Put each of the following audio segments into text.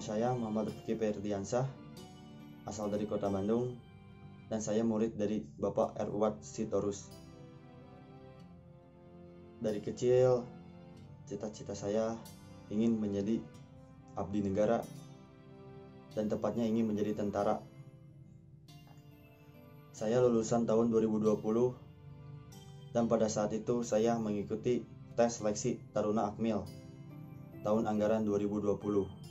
Nama saya Muhammad Rifki Ferdiansah, asal dari Kota Bandung, dan saya murid dari Bapak Erwat Sitorus. Dari kecil, cita-cita saya ingin menjadi abdi negara, dan tepatnya ingin menjadi tentara. Saya lulusan tahun 2020, dan pada saat itu saya mengikuti tes seleksi Taruna Akmil tahun anggaran 2020.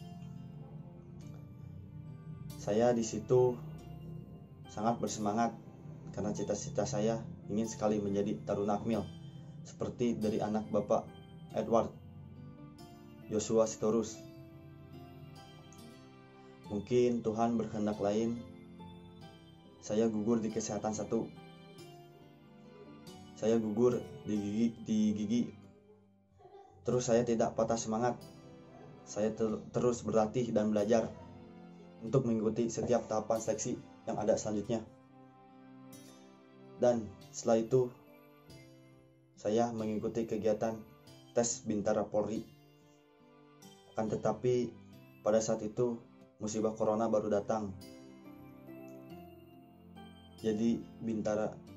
Saya di situ sangat bersemangat karena cita-cita saya ingin sekali menjadi Taruna Akmil seperti dari anak Bapak Edward Joshua Sitorus. Mungkin Tuhan berkehendak lain, saya gugur di kesehatan 1. Saya gugur di gigi. Terus saya tidak patah semangat. Saya terus berlatih dan belajar untuk mengikuti setiap tahapan seleksi yang ada selanjutnya. Dan setelah itu saya mengikuti kegiatan tes Bintara Polri. Akan tetapi pada saat itu musibah corona baru datang. Jadi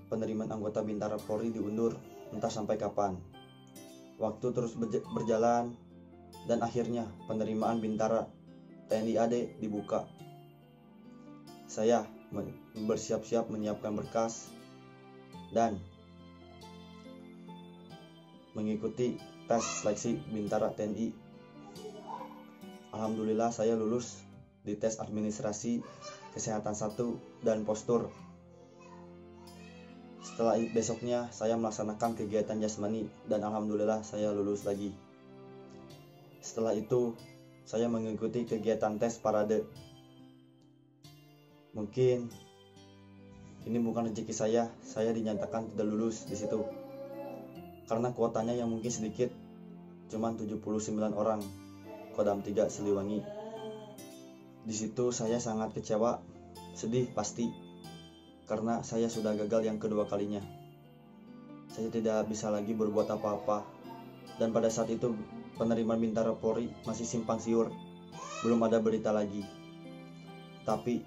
penerimaan anggota Bintara Polri diundur entah sampai kapan. Waktu terus berjalan dan akhirnya penerimaan Bintara TNI AD dibuka. Saya bersiap-siap menyiapkan berkas dan mengikuti tes seleksi Bintara TNI. Alhamdulillah saya lulus di tes administrasi, kesehatan 1, dan postur. Setelah besoknya saya melaksanakan kegiatan jasmani dan alhamdulillah saya lulus lagi. Setelah itu saya mengikuti kegiatan tes parade. Mungkin ini bukan rezeki saya dinyatakan tidak lulus di situ. Karena kuotanya yang mungkin sedikit, cuma 79 orang, Kodam 3 Siliwangi. Di situ saya sangat kecewa, sedih pasti. Karena saya sudah gagal yang kedua kalinya. Saya tidak bisa lagi berbuat apa-apa. Dan pada saat itu penerimaan Bintara Polri masih simpang siur, belum ada berita lagi. Tapi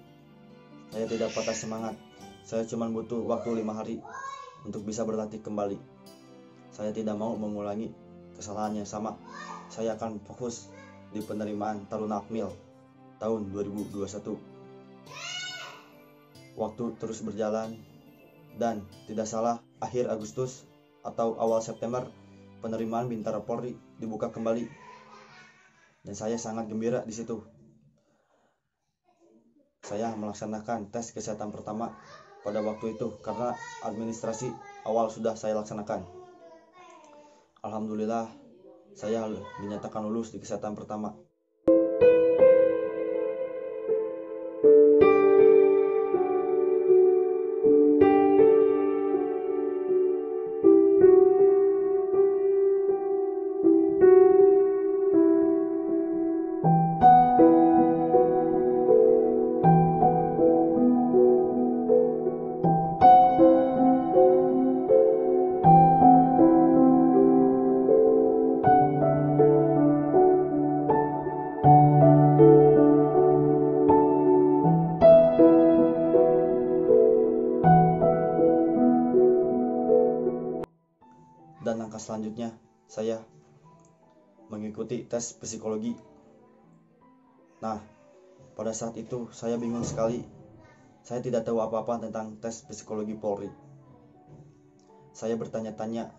saya tidak patah semangat. Saya cuma butuh waktu 5 hari untuk bisa berlatih kembali. Saya tidak mau mengulangi kesalahan yang sama. Saya akan fokus di penerimaan Taruna Akmil tahun 2021. Waktu terus berjalan dan tidak salah akhir Agustus atau awal September penerimaan Bintara Polri dibuka kembali. Dan saya sangat gembira di situ. Saya melaksanakan tes kesehatan pertama pada waktu itu karena administrasi awal sudah saya laksanakan. Alhamdulillah saya dinyatakan lulus di kesehatan pertama. Dan langkah selanjutnya saya mengikuti tes psikologi. Nah, pada saat itu saya bingung sekali. Saya tidak tahu apa-apa tentang tes psikologi Polri. Saya bertanya-tanya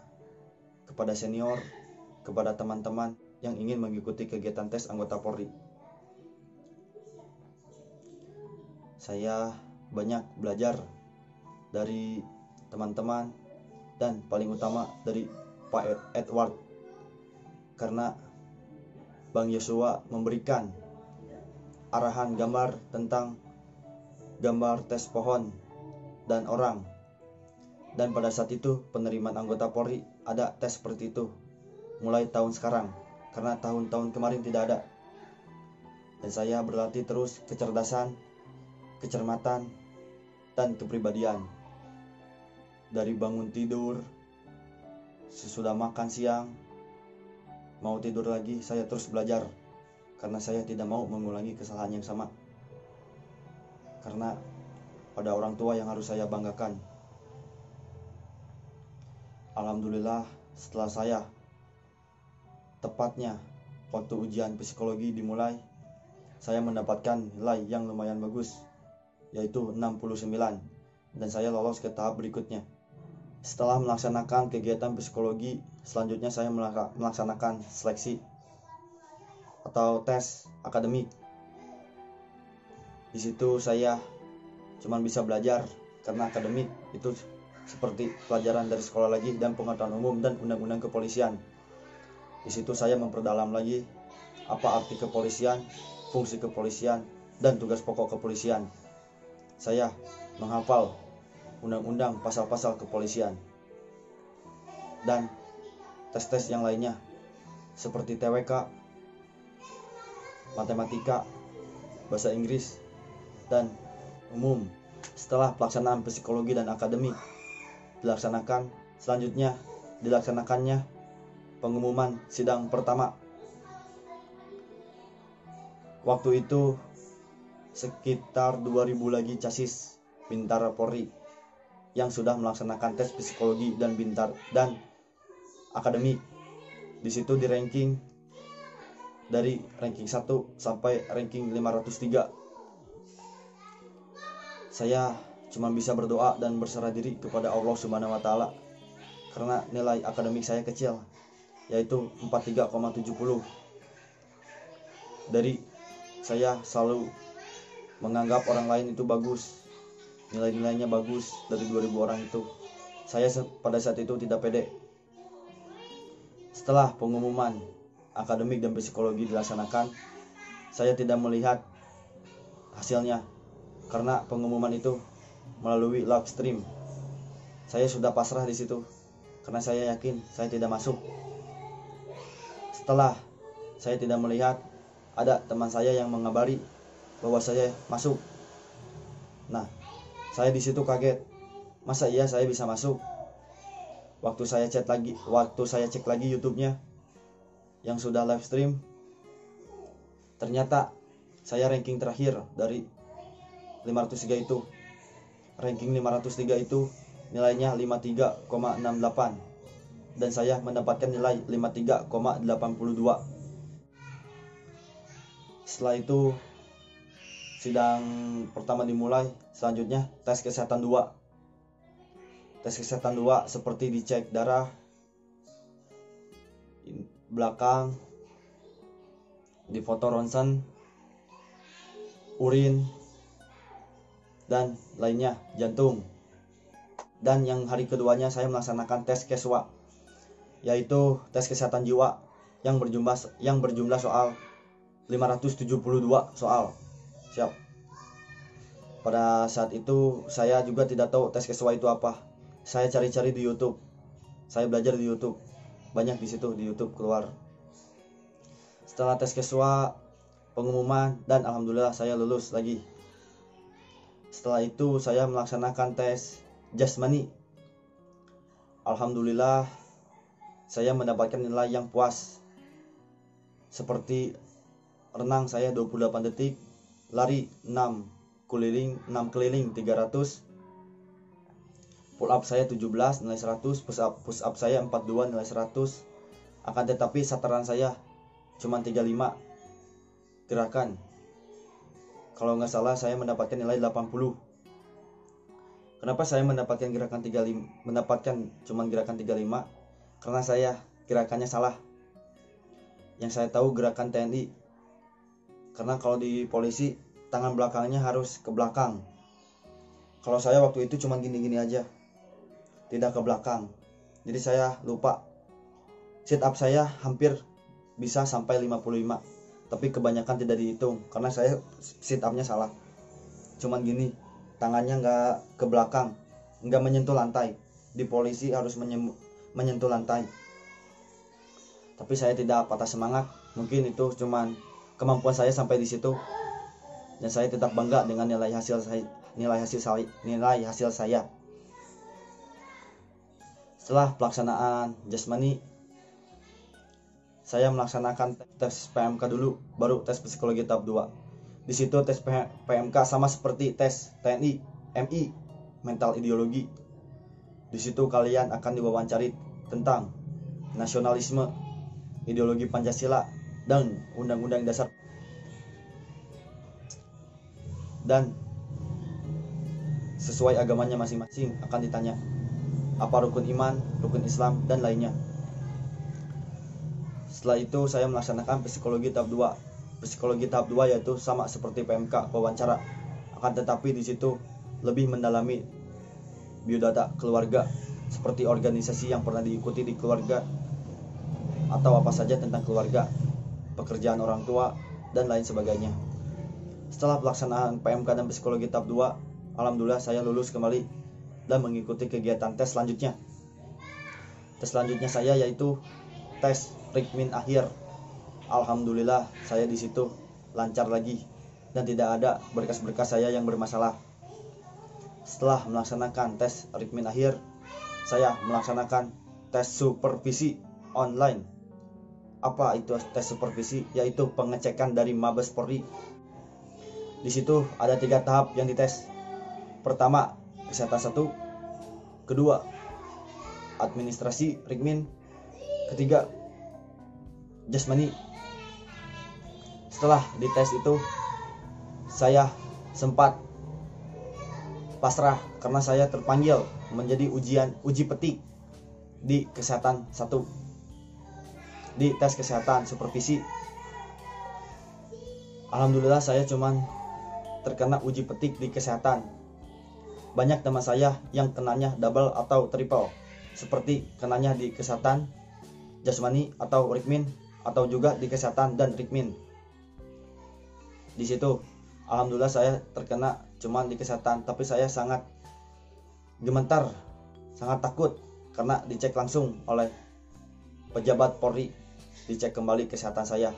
kepada senior, kepada teman-teman yang ingin mengikuti kegiatan tes anggota Polri. Saya banyak belajar dari teman-teman dan paling utama dari Pak Edward, karena Bang Joshua memberikan arahan gambar tentang gambar tes pohon dan orang. Dan pada saat itu penerimaan anggota Polri ada tes seperti itu mulai tahun sekarang, karena tahun-tahun kemarin tidak ada. Dan saya berlatih terus kecerdasan, kecermatan, dan kepribadian. Dari bangun tidur, sesudah makan siang, mau tidur lagi, saya terus belajar karena saya tidak mau mengulangi kesalahan yang sama. Karena ada orang tua yang harus saya banggakan. Alhamdulillah, setelah saya tepatnya waktu ujian psikologi dimulai, saya mendapatkan nilai yang lumayan bagus, yaitu 69, dan saya lolos ke tahap berikutnya. Setelah melaksanakan kegiatan psikologi, selanjutnya saya melaksanakan seleksi atau tes akademik. Di situ saya cuma bisa belajar karena akademik itu seperti pelajaran dari sekolah lagi, dan pengetahuan umum dan undang-undang kepolisian. Di situ saya memperdalam lagi apa arti kepolisian, fungsi kepolisian, dan tugas pokok kepolisian. Saya menghafal undang-undang pasal-pasal kepolisian dan tes-tes yang lainnya seperti TWK, matematika, bahasa Inggris, dan umum. Setelah pelaksanaan psikologi dan akademik dilaksanakan, selanjutnya dilaksanakannya pengumuman sidang pertama. Waktu itu sekitar 2000 lagi casis Bintara Polri yang sudah melaksanakan tes psikologi dan akademik. Di situ di ranking dari ranking 1 sampai ranking 503. Saya cuma bisa berdoa dan berserah diri kepada Allah Subhanahu wa taala karena nilai akademik saya kecil, yaitu 43,70. Dari saya selalu menganggap orang lain itu bagus, nilai-nilainya bagus dari 2000 orang itu. Saya pada saat itu tidak pede. Setelah pengumuman akademik dan psikologi dilaksanakan, saya tidak melihat hasilnya karena pengumuman itu melalui live stream. Saya sudah pasrah di situ karena saya yakin saya tidak masuk. Setelah saya tidak melihat, ada teman saya yang mengabari bahwa saya masuk. Nah, saya di situ kaget. Masa iya saya bisa masuk? Waktu saya cek lagi YouTube-nya yang sudah live stream, ternyata saya ranking terakhir dari 503 itu. Ranking 503 itu nilainya 53,68 dan saya mendapatkan nilai 53,82. Setelah itu sidang pertama dimulai. Selanjutnya tes kesehatan 2. Tes kesehatan 2 seperti dicek darah, belakang, difoto ronsen, urin, dan lainnya, jantung. Dan yang hari keduanya saya melaksanakan tes keswa, yaitu tes kesehatan jiwa yang berjumlah soal 572 soal. Siap. Pada saat itu saya juga tidak tahu tes keswa itu apa. Saya cari-cari di YouTube. Saya belajar di YouTube. Banyak di situ di YouTube keluar. Setelah tes keswa, pengumuman, dan alhamdulillah saya lulus lagi. Setelah itu saya melaksanakan tes jasmani. Alhamdulillah saya mendapatkan nilai yang puas. Seperti renang saya 28 detik, lari 6 keliling 300, pull up saya 17 nilai 100, push up saya 42 nilai 100. Akan tetapi sataran saya cuma 35 gerakan. Kalau nggak salah saya mendapatkan nilai 80. Kenapa saya mendapatkan cuma gerakan 35? Karena saya gerakannya salah. Yang saya tahu gerakan TNI. Karena kalau di polisi tangan belakangnya harus ke belakang. Kalau saya waktu itu cuma gini-gini aja, tidak ke belakang. Jadi saya lupa. Sit up saya hampir bisa sampai 55, tapi kebanyakan tidak dihitung karena saya sit up-nya salah. Cuman gini, tangannya nggak ke belakang, nggak menyentuh lantai. Di polisi harus menyentuh lantai. Tapi saya tidak patah semangat. Mungkin itu cuman kemampuan saya sampai di situ, dan saya tetap bangga dengan nilai hasil saya. Setelah pelaksanaan jasmani, saya melaksanakan tes PMK dulu, baru tes psikologi tahap 2. Di situ tes PMK sama seperti tes TNI, MI, mental ideologi. Di situ kalian akan diwawancari tentang nasionalisme, ideologi Pancasila, dan Undang-Undang Dasar. Dan sesuai agamanya masing-masing akan ditanya apa rukun iman, rukun Islam, dan lainnya. Setelah itu saya melaksanakan psikologi tahap 2. Psikologi tahap 2 yaitu sama seperti PMK, wawancara. Akan tetapi di situ lebih mendalami biodata keluarga, seperti organisasi yang pernah diikuti di keluarga, atau apa saja tentang keluarga, pekerjaan orang tua, dan lain sebagainya. Setelah pelaksanaan PMK dan psikologi tahap 2, alhamdulillah saya lulus kembali dan mengikuti kegiatan tes selanjutnya. Tes selanjutnya saya yaitu tes Rikmin akhir. Alhamdulillah saya di situ lancar lagi dan tidak ada berkas-berkas saya yang bermasalah. Setelah melaksanakan tes Rikmin akhir, saya melaksanakan tes supervisi online. Apa itu tes supervisi? Yaitu pengecekan dari Mabes Polri. Di situ ada 3 tahap yang dites. Pertama, kesehatan 1. Kedua, administrasi Rikmin. Ketiga, jasmani. Setelah dites itu, saya sempat pasrah karena saya terpanggil menjadi uji petik di kesehatan 1. Di tes kesehatan supervisi, alhamdulillah saya cuman terkena uji petik di kesehatan. Banyak teman saya yang kenanya double atau triple, seperti kenanya di kesehatan, jasmani atau Rikmin, atau juga di kesehatan dan Rikmin. Di situ alhamdulillah saya terkena cuman di kesehatan, tapi saya sangat gemetar, sangat takut karena dicek langsung oleh pejabat Polri, dicek kembali kesehatan saya.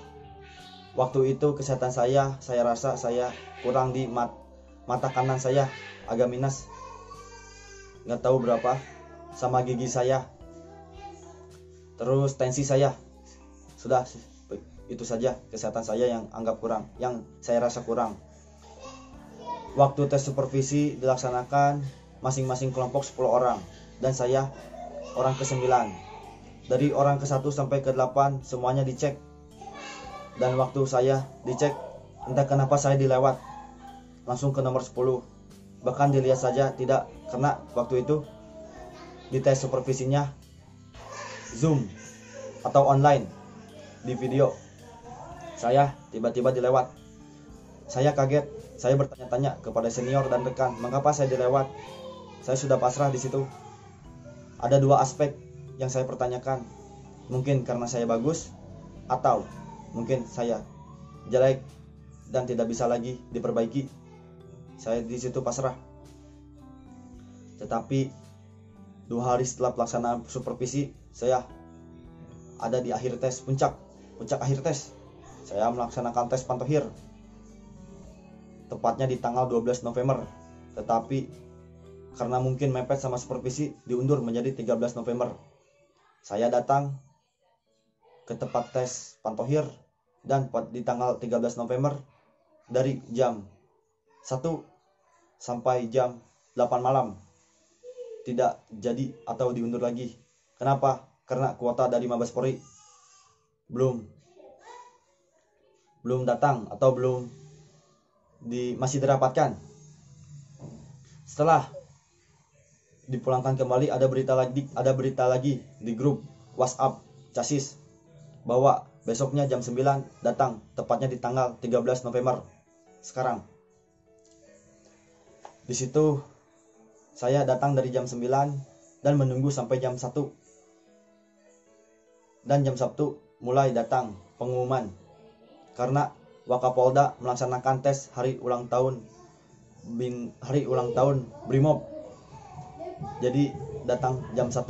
Waktu itu kesehatan saya rasa saya kurang di mata kanan saya agak minus, nggak tahu berapa, sama gigi saya, terus tensi saya. Sudah itu saja kesehatan saya yang anggap kurang, yang saya rasa kurang. Waktu tes supervisi dilaksanakan masing-masing kelompok 10 orang dan saya orang ke-9. Dari orang ke-1 sampai ke-8 semuanya dicek. Dan waktu saya dicek, entah kenapa saya dilewat langsung ke nomor 10. Bahkan dilihat saja tidak, karena waktu itu di tes supervisinya Zoom atau online di video. Saya tiba-tiba dilewat. Saya kaget, saya bertanya-tanya kepada senior dan rekan, mengapa saya dilewat? Saya sudah pasrah di situ. Ada 2 aspek yang saya pertanyakan. Mungkin karena saya bagus, atau mungkin saya jelek dan tidak bisa lagi diperbaiki. Saya di situ pasrah. Tetapi 2 hari setelah pelaksanaan supervisi, saya ada di akhir tes, puncak akhir tes. Saya melaksanakan tes pantohir, tepatnya di tanggal 12 November. Tetapi karena mungkin mepet sama supervisi, diundur menjadi 13 November. Saya datang ke tempat tes pantohir dan di tanggal 13 November dari jam 1 sampai jam 8 malam. Tidak jadi atau diundur lagi. Kenapa? Karena kuota dari Mabes Polri belum datang atau masih dirapatkan. Setelah dipulangkan kembali, ada berita lagi di grup WhatsApp Casis bahwa besoknya jam 9 datang, tepatnya di tanggal 13 November sekarang. Di situ saya datang dari jam 9 dan menunggu sampai jam 1. Dan jam 1 mulai datang pengumuman karena Wakapolda melaksanakan tes hari ulang tahun Brimob. Jadi datang jam 1.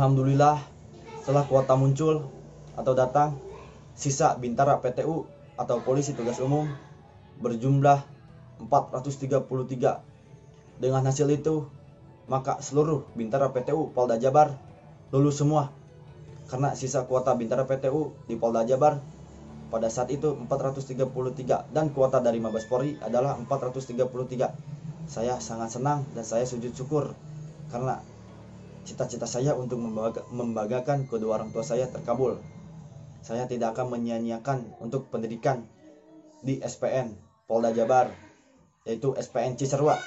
Alhamdulillah, setelah kuota muncul atau datang, sisa Bintara PTU atau Polisi Tugas Umum berjumlah 433. Dengan hasil itu, maka seluruh Bintara PTU Polda Jabar lulus semua. Karena sisa kuota Bintara PTU di Polda Jabar pada saat itu 433 dan kuota dari Mabes Polri adalah 433. Saya sangat senang dan saya sujud syukur karena cita-cita saya untuk membanggakan kedua orang tua saya terkabul. Saya tidak akan menyia-nyiakan untuk pendidikan di SPN Polda Jabar, yaitu SPN Cisarua.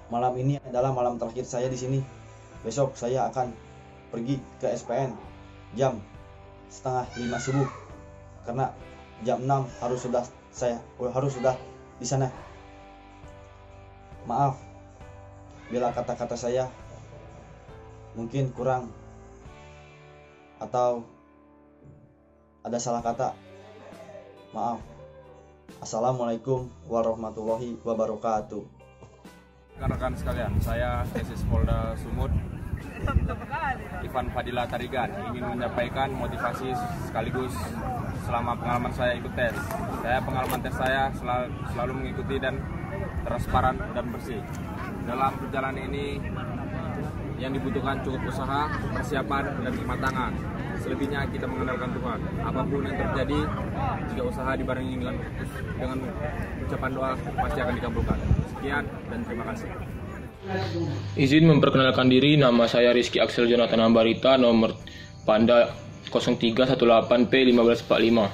Malam ini adalah malam terakhir saya di sini. Besok saya akan pergi ke SPN jam setengah 5 subuh karena jam 6 harus sudah di sana. Maaf bila kata-kata saya mungkin kurang atau ada salah kata. Maaf. Assalamualaikum warahmatullahi wabarakatuh. Rekan-rekan sekalian, saya Tesis Polda Sumut Ivan Fadila Tarigan ingin menyampaikan motivasi sekaligus selama pengalaman saya ikut tes. Pengalaman tes saya selalu mengikuti dan transparan dan bersih. Dalam perjalanan ini yang dibutuhkan cukup usaha, persiapan, dan kematangan. Selebihnya kita mengandalkan Tuhan. Apapun yang terjadi, jika usaha dibarengi dengan ucapan doa, pasti akan dikabulkan. Sekian dan terima kasih. Izin memperkenalkan diri, nama saya Rizky Axel Jonathan Ambarita, nomor Panda 0318P1545.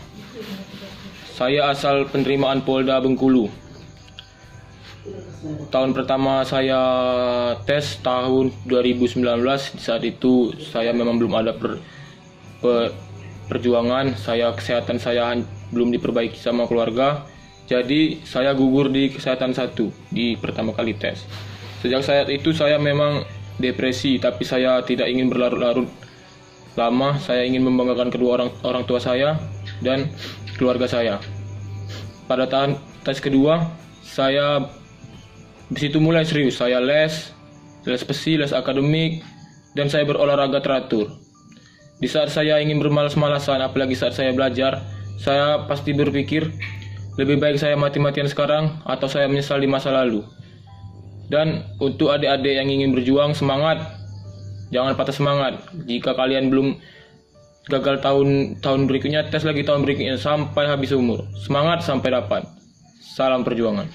Saya asal penerimaan Polda Bengkulu. Tahun pertama saya tes tahun 2019, saat itu saya memang belum ada perjuangan, kesehatan saya belum diperbaiki sama keluarga. Jadi saya gugur di kesehatan 1 di pertama kali tes. Sejak saat itu saya memang depresi, tapi saya tidak ingin berlarut-larut lama. Saya ingin membanggakan kedua orang tua saya dan keluarga saya. Pada tahun tes kedua, saya di situ mulai serius. Saya les spesi, les akademik, dan saya berolahraga teratur. Di saat saya ingin bermalas-malasan, apalagi saat saya belajar, saya pasti berpikir, lebih baik saya mati-matian sekarang atau saya menyesal di masa lalu. Dan untuk adik-adik yang ingin berjuang, semangat. Jangan patah semangat. Jika kalian belum gagal tahun berikutnya, tes lagi tahun berikutnya sampai habis umur. Semangat sampai dapat. Salam perjuangan.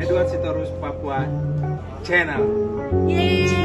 Edward Sitorus Papua Channel. Yeay.